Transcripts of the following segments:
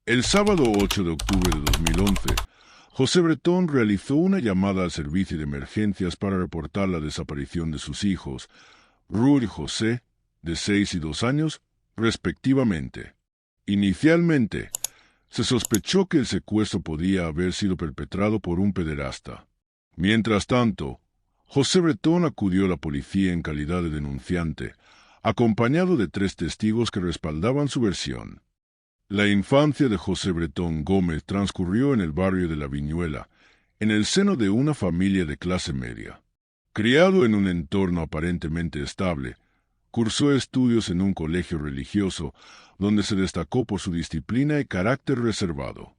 El sábado 8 de octubre de 2011, José Bretón realizó una llamada al servicio de emergencias para reportar la desaparición de sus hijos, Ruth y José, de 6 y 2 años, respectivamente. Inicialmente, se sospechó que el secuestro podía haber sido perpetrado por un pederasta. Mientras tanto, José Bretón acudió a la policía en calidad de denunciante, acompañado de 3 testigos que respaldaban su versión. La infancia de José Bretón Gómez transcurrió en el barrio de La Viñuela, en el seno de una familia de clase media. Criado en un entorno aparentemente estable, cursó estudios en un colegio religioso, donde se destacó por su disciplina y carácter reservado.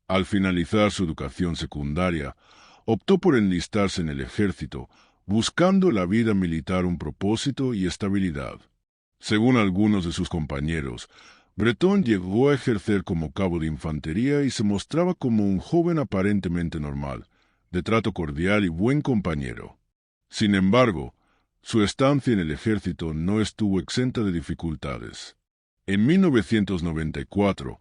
Al finalizar su educación secundaria, optó por enlistarse en el ejército, buscando la vida militar un propósito y estabilidad. Según algunos de sus compañeros, Bretón llegó a ejercer como cabo de infantería y se mostraba como un joven aparentemente normal, de trato cordial y buen compañero. Sin embargo, su estancia en el ejército no estuvo exenta de dificultades. En 1994,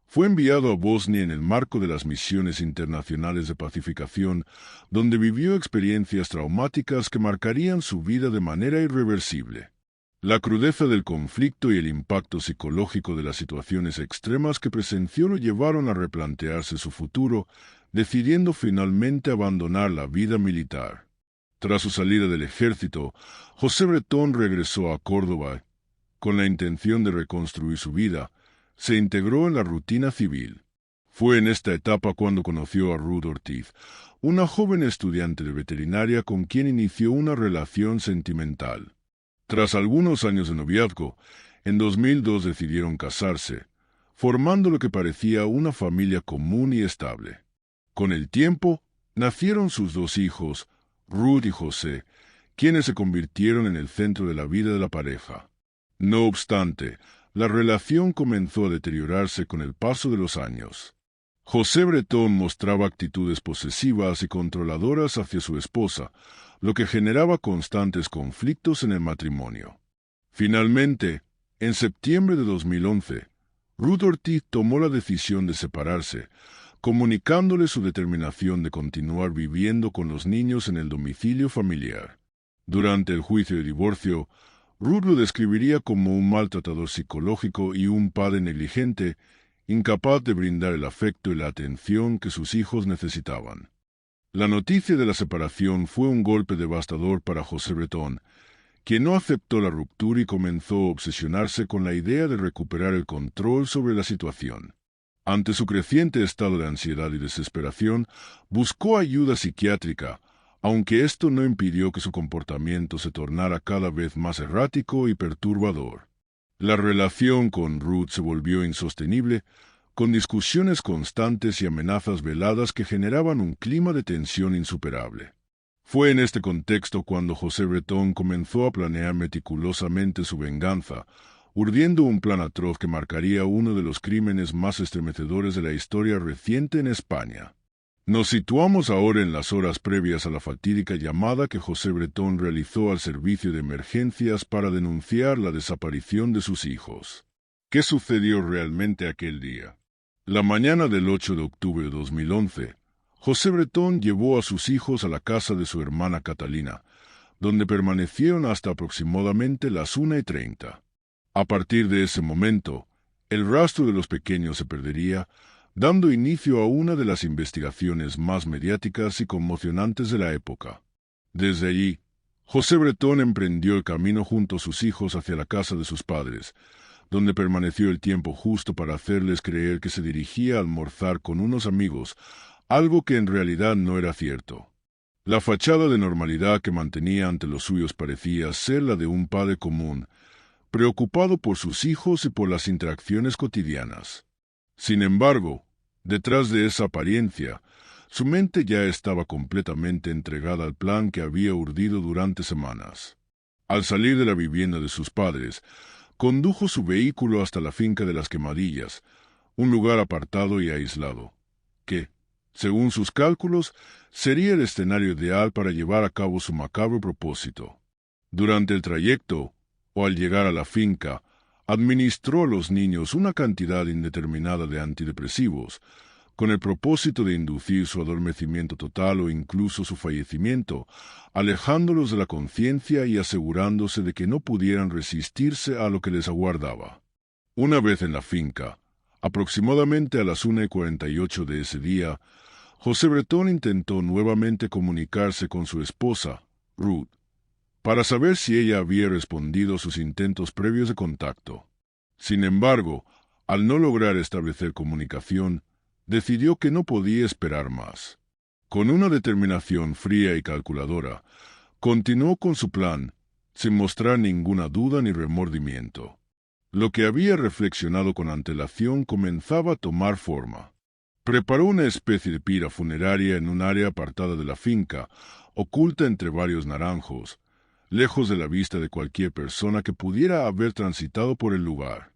fue enviado a Bosnia en el marco de las misiones internacionales de pacificación, donde vivió experiencias traumáticas que marcarían su vida de manera irreversible. La crudeza del conflicto y el impacto psicológico de las situaciones extremas que presenció lo llevaron a replantearse su futuro, decidiendo finalmente abandonar la vida militar. Tras su salida del ejército, José Bretón regresó a Córdoba. Con la intención de reconstruir su vida, se integró en la rutina civil. Fue en esta etapa cuando conoció a Ruth Ortiz, una joven estudiante de veterinaria con quien inició una relación sentimental. Tras algunos años de noviazgo, en 2002 decidieron casarse, formando lo que parecía una familia común y estable. Con el tiempo, nacieron sus 2 hijos, Ruth y José, quienes se convirtieron en el centro de la vida de la pareja. No obstante, la relación comenzó a deteriorarse con el paso de los años. José Bretón mostraba actitudes posesivas y controladoras hacia su esposa, lo que generaba constantes conflictos en el matrimonio. Finalmente, en septiembre de 2011, Ruth Ortiz tomó la decisión de separarse, comunicándole su determinación de continuar viviendo con los niños en el domicilio familiar. Durante el juicio de divorcio, Ruth lo describiría como un maltratador psicológico y un padre negligente, incapaz de brindar el afecto y la atención que sus hijos necesitaban. La noticia de la separación fue un golpe devastador para José Bretón, quien no aceptó la ruptura y comenzó a obsesionarse con la idea de recuperar el control sobre la situación. Ante su creciente estado de ansiedad y desesperación, buscó ayuda psiquiátrica, aunque esto no impidió que su comportamiento se tornara cada vez más errático y perturbador. La relación con Ruth se volvió insostenible, con discusiones constantes y amenazas veladas que generaban un clima de tensión insuperable. Fue en este contexto cuando José Bretón comenzó a planear meticulosamente su venganza, urdiendo un plan atroz que marcaría uno de los crímenes más estremecedores de la historia reciente en España. Nos situamos ahora en las horas previas a la fatídica llamada que José Bretón realizó al servicio de emergencias para denunciar la desaparición de sus hijos. ¿Qué sucedió realmente aquel día? La mañana del 8 de octubre de 2011, José Bretón llevó a sus hijos a la casa de su hermana Catalina, donde permanecieron hasta aproximadamente las 1:30. A partir de ese momento, el rastro de los pequeños se perdería, dando inicio a una de las investigaciones más mediáticas y conmocionantes de la época. Desde allí, José Bretón emprendió el camino junto a sus hijos hacia la casa de sus padres, donde permaneció el tiempo justo para hacerles creer que se dirigía a almorzar con unos amigos, algo que en realidad no era cierto. La fachada de normalidad que mantenía ante los suyos parecía ser la de un padre común, preocupado por sus hijos y por las interacciones cotidianas. Sin embargo, detrás de esa apariencia, su mente ya estaba completamente entregada al plan que había urdido durante semanas. Al salir de la vivienda de sus padres, condujo su vehículo hasta la finca de las Quemadillas, un lugar apartado y aislado, que, según sus cálculos, sería el escenario ideal para llevar a cabo su macabro propósito. Durante el trayecto, o al llegar a la finca, Administró a los niños una cantidad indeterminada de antidepresivos, con el propósito de inducir su adormecimiento total o incluso su fallecimiento, alejándolos de la conciencia y asegurándose de que no pudieran resistirse a lo que les aguardaba. Una vez en la finca, aproximadamente a las 1:48 de ese día, José Bretón intentó nuevamente comunicarse con su esposa, Ruth, para saber si ella había respondido a sus intentos previos de contacto. Sin embargo, al no lograr establecer comunicación, decidió que no podía esperar más. Con una determinación fría y calculadora, continuó con su plan, sin mostrar ninguna duda ni remordimiento. Lo que había reflexionado con antelación comenzaba a tomar forma. Preparó una especie de pira funeraria en un área apartada de la finca, oculta entre varios naranjos, lejos de la vista de cualquier persona que pudiera haber transitado por el lugar.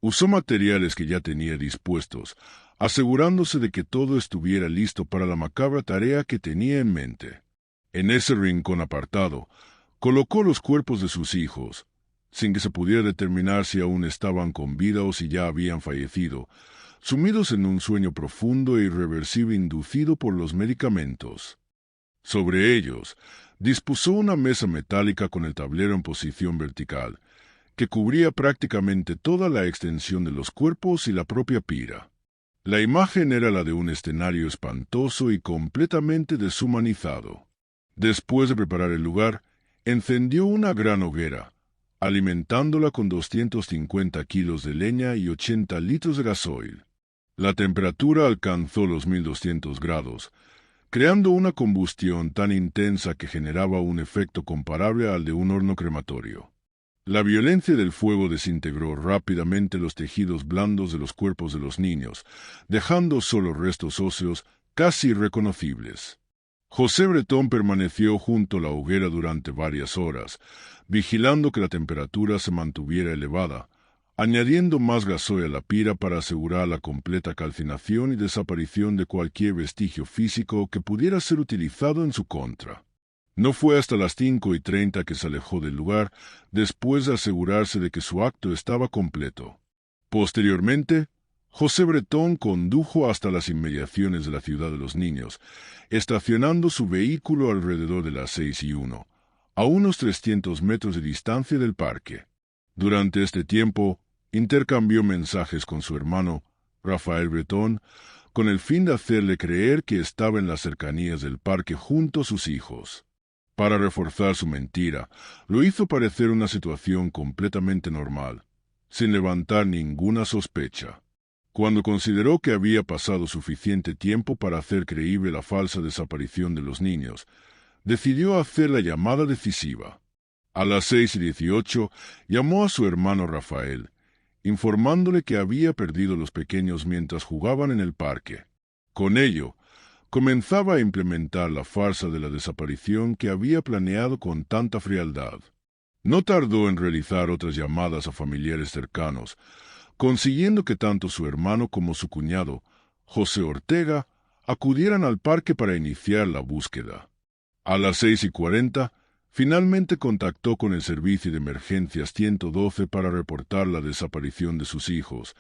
Usó materiales que ya tenía dispuestos, asegurándose de que todo estuviera listo para la macabra tarea que tenía en mente. En ese rincón apartado, colocó los cuerpos de sus hijos, sin que se pudiera determinar si aún estaban con vida o si ya habían fallecido, sumidos en un sueño profundo e irreversible inducido por los medicamentos. Sobre ellos, dispuso una mesa metálica con el tablero en posición vertical, que cubría prácticamente toda la extensión de los cuerpos y la propia pira. La imagen era la de un escenario espantoso y completamente deshumanizado. Después de preparar el lugar, encendió una gran hoguera, alimentándola con 250 kilos de leña y 80 litros de gasoil. La temperatura alcanzó los 1200 grados, creando una combustión tan intensa que generaba un efecto comparable al de un horno crematorio. La violencia del fuego desintegró rápidamente los tejidos blandos de los cuerpos de los niños, dejando solo restos óseos casi irreconocibles. José Bretón permaneció junto a la hoguera durante varias horas, vigilando que la temperatura se mantuviera elevada, añadiendo más gasoil a la pira para asegurar la completa calcinación y desaparición de cualquier vestigio físico que pudiera ser utilizado en su contra. No fue hasta las 5:30 que se alejó del lugar, después de asegurarse de que su acto estaba completo. Posteriormente, José Bretón condujo hasta las inmediaciones de la ciudad de los niños, estacionando su vehículo alrededor de las 6:01, a unos 300 metros de distancia del parque. Durante este tiempo, intercambió mensajes con su hermano, Rafael Bretón, con el fin de hacerle creer que estaba en las cercanías del parque junto a sus hijos. Para reforzar su mentira, lo hizo parecer una situación completamente normal, sin levantar ninguna sospecha. Cuando consideró que había pasado suficiente tiempo para hacer creíble la falsa desaparición de los niños, decidió hacer la llamada decisiva. A las 6:18 llamó a su hermano Rafael, informándole que había perdido los pequeños mientras jugaban en el parque. Con ello, comenzaba a implementar la farsa de la desaparición que había planeado con tanta frialdad. No tardó en realizar otras llamadas a familiares cercanos, consiguiendo que tanto su hermano como su cuñado, José Ortega, acudieran al parque para iniciar la búsqueda. A las 6:40, finalmente contactó con el servicio de emergencias 112 para reportar la desaparición de sus hijos,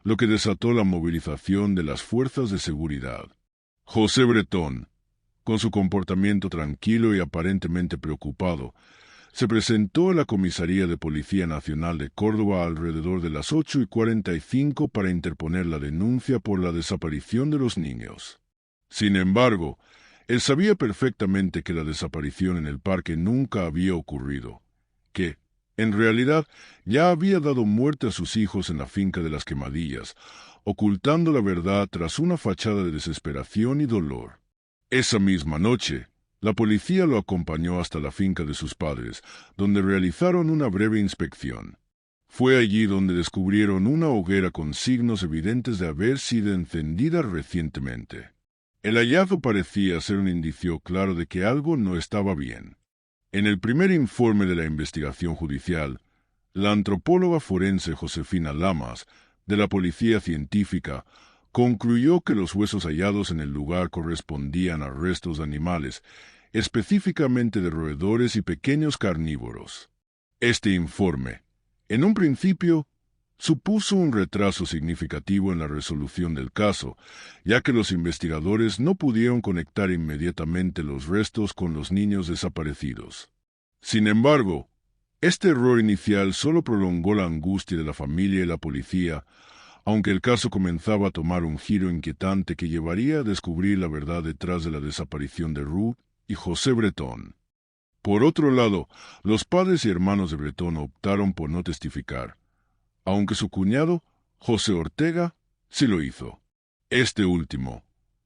lo que desató la movilización de las fuerzas de seguridad. José Bretón, con su comportamiento tranquilo y aparentemente preocupado, se presentó a la Comisaría de Policía Nacional de Córdoba alrededor de las 8:45 para interponer la denuncia por la desaparición de los niños. Sin embargo, él sabía perfectamente que la desaparición en el parque nunca había ocurrido, que, en realidad, ya había dado muerte a sus hijos en la finca de las Quemadillas, ocultando la verdad tras una fachada de desesperación y dolor. Esa misma noche, la policía lo acompañó hasta la finca de sus padres, donde realizaron una breve inspección. Fue allí donde descubrieron una hoguera con signos evidentes de haber sido encendida recientemente. El hallazgo parecía ser un indicio claro de que algo no estaba bien. En el primer informe de la investigación judicial, la antropóloga forense Josefina Lamas, de la Policía Científica, concluyó que los huesos hallados en el lugar correspondían a restos de animales, específicamente de roedores y pequeños carnívoros. Este informe, en un principio, supuso un retraso significativo en la resolución del caso, ya que los investigadores no pudieron conectar inmediatamente los restos con los niños desaparecidos. Sin embargo, este error inicial solo prolongó la angustia de la familia y la policía, aunque el caso comenzaba a tomar un giro inquietante que llevaría a descubrir la verdad detrás de la desaparición de Ruth y José Bretón. Por otro lado, los padres y hermanos de Bretón optaron por no testificar, aunque su cuñado, José Ortega, sí lo hizo. Este último,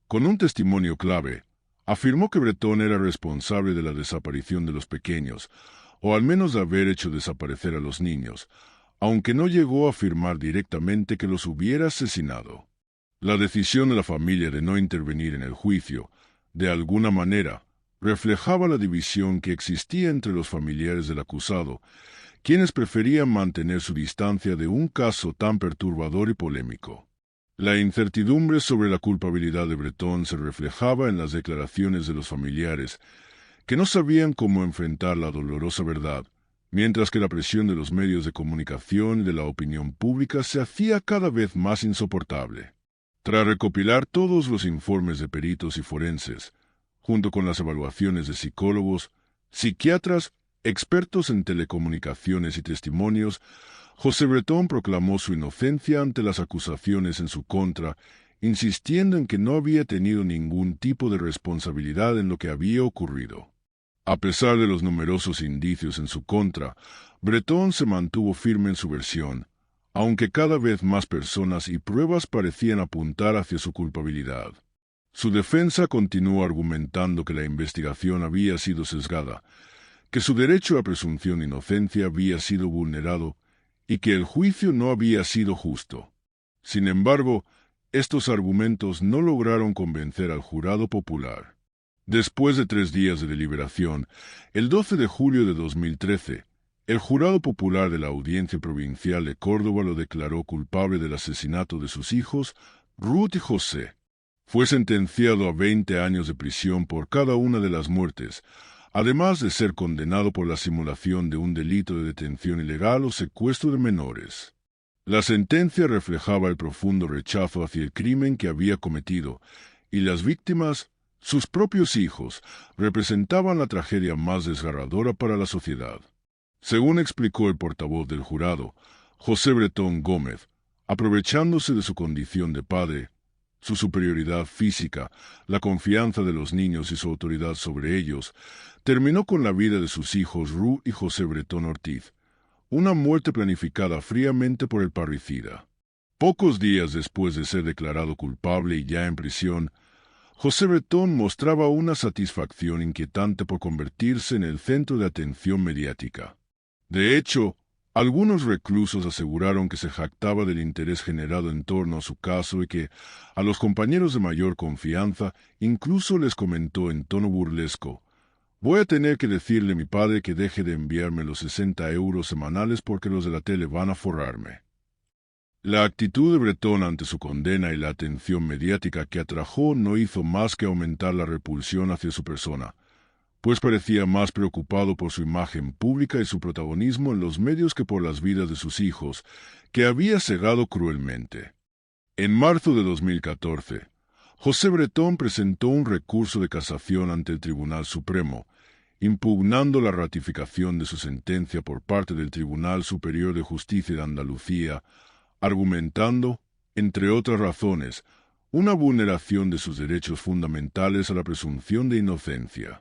con un testimonio clave, afirmó que Bretón era responsable de la desaparición de los pequeños, o al menos de haber hecho desaparecer a los niños, aunque no llegó a afirmar directamente que los hubiera asesinado. La decisión de la familia de no intervenir en el juicio, de alguna manera, reflejaba la división que existía entre los familiares del acusado, quienes preferían mantener su distancia de un caso tan perturbador y polémico. La incertidumbre sobre la culpabilidad de Bretón se reflejaba en las declaraciones de los familiares, que no sabían cómo enfrentar la dolorosa verdad, mientras que la presión de los medios de comunicación y de la opinión pública se hacía cada vez más insoportable. Tras recopilar todos los informes de peritos y forenses, junto con las evaluaciones de psicólogos, psiquiatras, expertos en telecomunicaciones y testimonios, José Bretón proclamó su inocencia ante las acusaciones en su contra, insistiendo en que no había tenido ningún tipo de responsabilidad en lo que había ocurrido. A pesar de los numerosos indicios en su contra, Bretón se mantuvo firme en su versión, aunque cada vez más personas y pruebas parecían apuntar hacia su culpabilidad. Su defensa continuó argumentando que la investigación había sido sesgada, que su derecho a presunción de inocencia había sido vulnerado y que el juicio no había sido justo. Sin embargo, estos argumentos no lograron convencer al jurado popular. Después de 3 días de deliberación, el 12 de julio de 2013, el jurado popular de la Audiencia Provincial de Córdoba lo declaró culpable del asesinato de sus hijos, Ruth y José. Fue sentenciado a 20 años de prisión por cada una de las muertes, además de ser condenado por la simulación de un delito de detención ilegal o secuestro de menores. La sentencia reflejaba el profundo rechazo hacia el crimen que había cometido, y las víctimas, sus propios hijos, representaban la tragedia más desgarradora para la sociedad. Según explicó el portavoz del jurado, José Bretón Gómez, aprovechándose de su condición de padre, su superioridad física, la confianza de los niños y su autoridad sobre ellos, terminó con la vida de sus hijos Ruth y José Bretón Ortiz, una muerte planificada fríamente por el parricida. Pocos días después de ser declarado culpable y ya en prisión, José Bretón mostraba una satisfacción inquietante por convertirse en el centro de atención mediática. De hecho, algunos reclusos aseguraron que se jactaba del interés generado en torno a su caso y que, a los compañeros de mayor confianza, incluso les comentó en tono burlesco: «Voy a tener que decirle a mi padre que deje de enviarme los 60 euros semanales porque los de la tele van a forrarme». La actitud de Bretón ante su condena y la atención mediática que atrajo no hizo más que aumentar la repulsión hacia su persona, pues parecía más preocupado por su imagen pública y su protagonismo en los medios que por las vidas de sus hijos, que había cegado cruelmente. En marzo de 2014, José Bretón presentó un recurso de casación ante el Tribunal Supremo, impugnando la ratificación de su sentencia por parte del Tribunal Superior de Justicia de Andalucía, argumentando, entre otras razones, una vulneración de sus derechos fundamentales a la presunción de inocencia.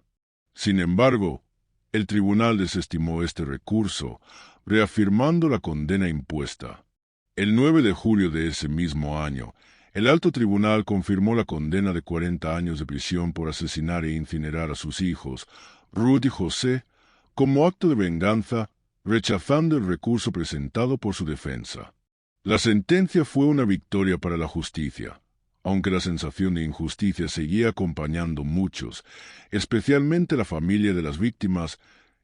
Sin embargo, el tribunal desestimó este recurso, reafirmando la condena impuesta. El 9 de julio de ese mismo año, el alto tribunal confirmó la condena de 40 años de prisión por asesinar e incinerar a sus hijos, Ruth y José, como acto de venganza, rechazando el recurso presentado por su defensa. La sentencia fue una victoria para la justicia, aunque la sensación de injusticia seguía acompañando a muchos, especialmente la familia de las víctimas,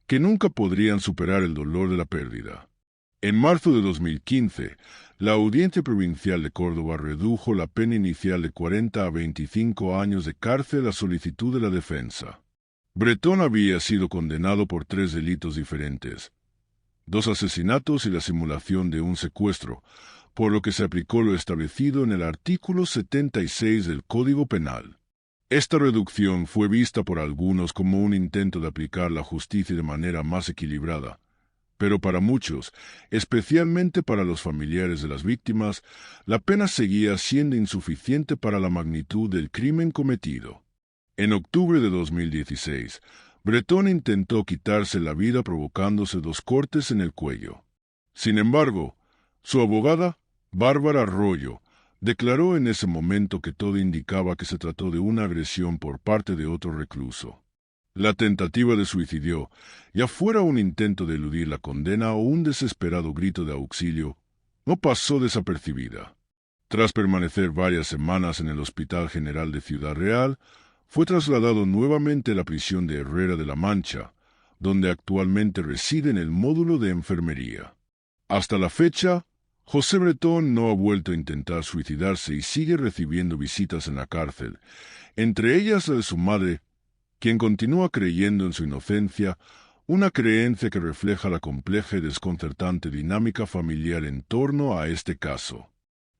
que nunca podrían superar el dolor de la pérdida. En marzo de 2015, la Audiencia Provincial de Córdoba redujo la pena inicial de 40 a 25 años de cárcel a solicitud de la defensa. Bretón había sido condenado por 3 delitos diferentes: 2 asesinatos y la simulación de un secuestro, por lo que se aplicó lo establecido en el artículo 76 del Código Penal. Esta reducción fue vista por algunos como un intento de aplicar la justicia de manera más equilibrada, pero para muchos, especialmente para los familiares de las víctimas, la pena seguía siendo insuficiente para la magnitud del crimen cometido. En octubre de 2016, Breton intentó quitarse la vida provocándose 2 cortes en el cuello. Sin embargo, su abogada, Bárbara Arroyo, declaró en ese momento que todo indicaba que se trató de una agresión por parte de otro recluso. La tentativa de suicidio, ya fuera un intento de eludir la condena o un desesperado grito de auxilio, no pasó desapercibida. Tras permanecer varias semanas en el Hospital General de Ciudad Real, fue trasladado nuevamente a la prisión de Herrera de la Mancha, donde actualmente reside en el módulo de enfermería. Hasta la fecha, José Breton no ha vuelto a intentar suicidarse y sigue recibiendo visitas en la cárcel, entre ellas la de su madre, quien continúa creyendo en su inocencia, una creencia que refleja la compleja y desconcertante dinámica familiar en torno a este caso.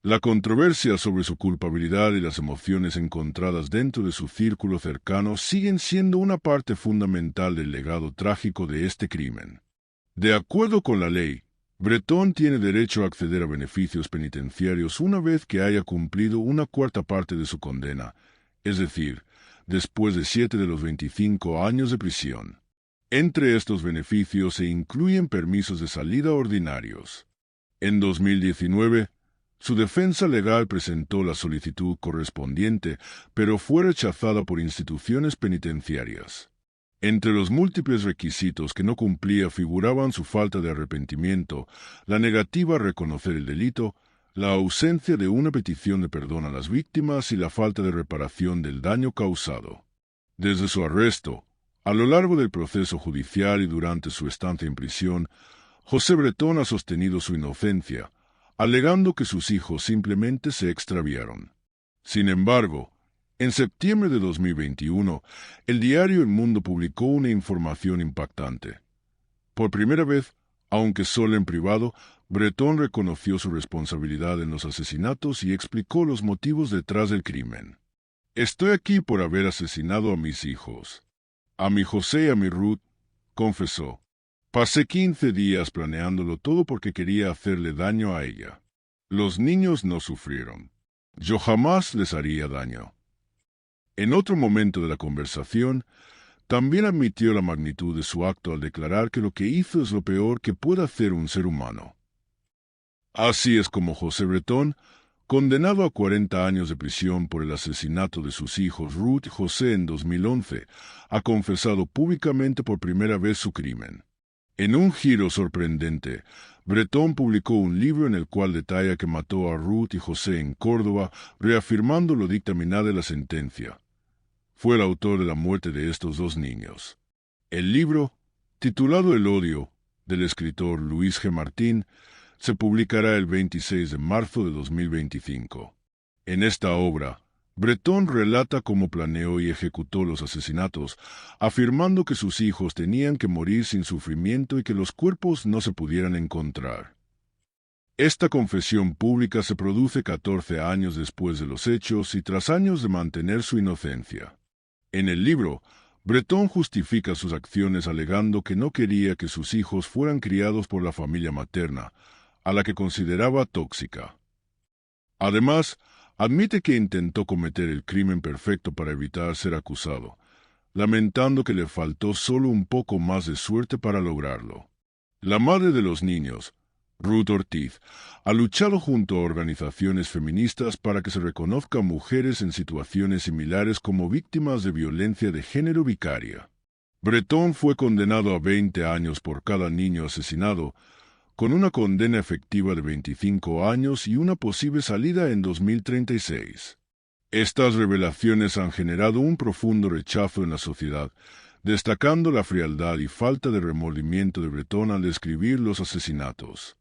La controversia sobre su culpabilidad y las emociones encontradas dentro de su círculo cercano siguen siendo una parte fundamental del legado trágico de este crimen. De acuerdo con la ley, Breton tiene derecho a acceder a beneficios penitenciarios una vez que haya cumplido una cuarta parte de su condena, es decir, después de 7 de los 25 años de prisión. Entre estos beneficios se incluyen permisos de salida ordinarios. En 2019, su defensa legal presentó la solicitud correspondiente, pero fue rechazada por instituciones penitenciarias. Entre los múltiples requisitos que no cumplía figuraban su falta de arrepentimiento, la negativa a reconocer el delito, la ausencia de una petición de perdón a las víctimas y la falta de reparación del daño causado. Desde su arresto, a lo largo del proceso judicial y durante su estancia en prisión, José Breton ha sostenido su inocencia, alegando que sus hijos simplemente se extraviaron. Sin embargo, en septiembre de 2021, el diario El Mundo publicó una información impactante. Por primera vez, aunque solo en privado, Breton reconoció su responsabilidad en los asesinatos y explicó los motivos detrás del crimen. «Estoy aquí por haber asesinado a mis hijos. A mi José y a mi Ruth», confesó. «Pasé 15 días planeándolo todo porque quería hacerle daño a ella. Los niños no sufrieron. Yo jamás les haría daño». En otro momento de la conversación, también admitió la magnitud de su acto al declarar que lo que hizo es lo peor que puede hacer un ser humano. Así es como José Breton, condenado a 40 años de prisión por el asesinato de sus hijos Ruth y José en 2011, ha confesado públicamente por primera vez su crimen. En un giro sorprendente, Breton publicó un libro en el cual detalla que mató a Ruth y José en Córdoba, reafirmando lo dictaminado de la sentencia. Fue el autor de la muerte de estos 2 niños. El libro, titulado El odio, del escritor Luis G. Martín, se publicará el 26 de marzo de 2025. En esta obra, Breton relata cómo planeó y ejecutó los asesinatos, afirmando que sus hijos tenían que morir sin sufrimiento y que los cuerpos no se pudieran encontrar. Esta confesión pública se produce 14 años después de los hechos y tras años de mantener su inocencia. En el libro, Breton justifica sus acciones alegando que no quería que sus hijos fueran criados por la familia materna, a la que consideraba tóxica. Además, admite que intentó cometer el crimen perfecto para evitar ser acusado, lamentando que le faltó solo un poco más de suerte para lograrlo. La madre de los niños, Ruth Ortiz, ha luchado junto a organizaciones feministas para que se reconozcan mujeres en situaciones similares como víctimas de violencia de género vicaria. Breton fue condenado a 20 años por cada niño asesinado, con una condena efectiva de 25 años y una posible salida en 2036. Estas revelaciones han generado un profundo rechazo en la sociedad, destacando la frialdad y falta de remordimiento de Breton al describir los asesinatos.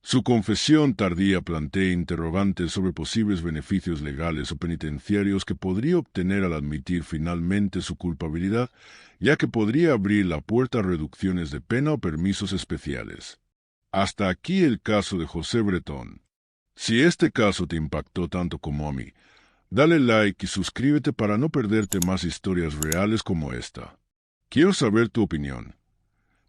Su confesión tardía plantea interrogantes sobre posibles beneficios legales o penitenciarios que podría obtener al admitir finalmente su culpabilidad, ya que podría abrir la puerta a reducciones de pena o permisos especiales. Hasta aquí el caso de José Bretón. Si este caso te impactó tanto como a mí, dale like y suscríbete para no perderte más historias reales como esta. Quiero saber tu opinión.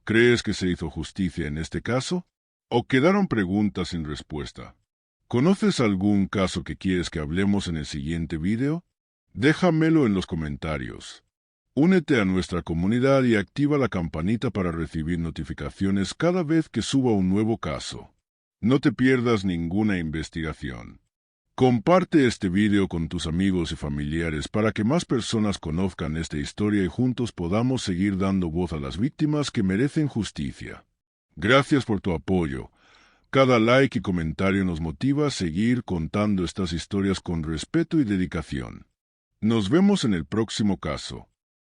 ¿Crees que se hizo justicia en este caso? ¿O quedaron preguntas sin respuesta? ¿Conoces algún caso que quieres que hablemos en el siguiente video? Déjamelo en los comentarios. Únete a nuestra comunidad y activa la campanita para recibir notificaciones cada vez que suba un nuevo caso. No te pierdas ninguna investigación. Comparte este video con tus amigos y familiares para que más personas conozcan esta historia y juntos podamos seguir dando voz a las víctimas que merecen justicia. Gracias por tu apoyo. Cada like y comentario nos motiva a seguir contando estas historias con respeto y dedicación. Nos vemos en el próximo caso.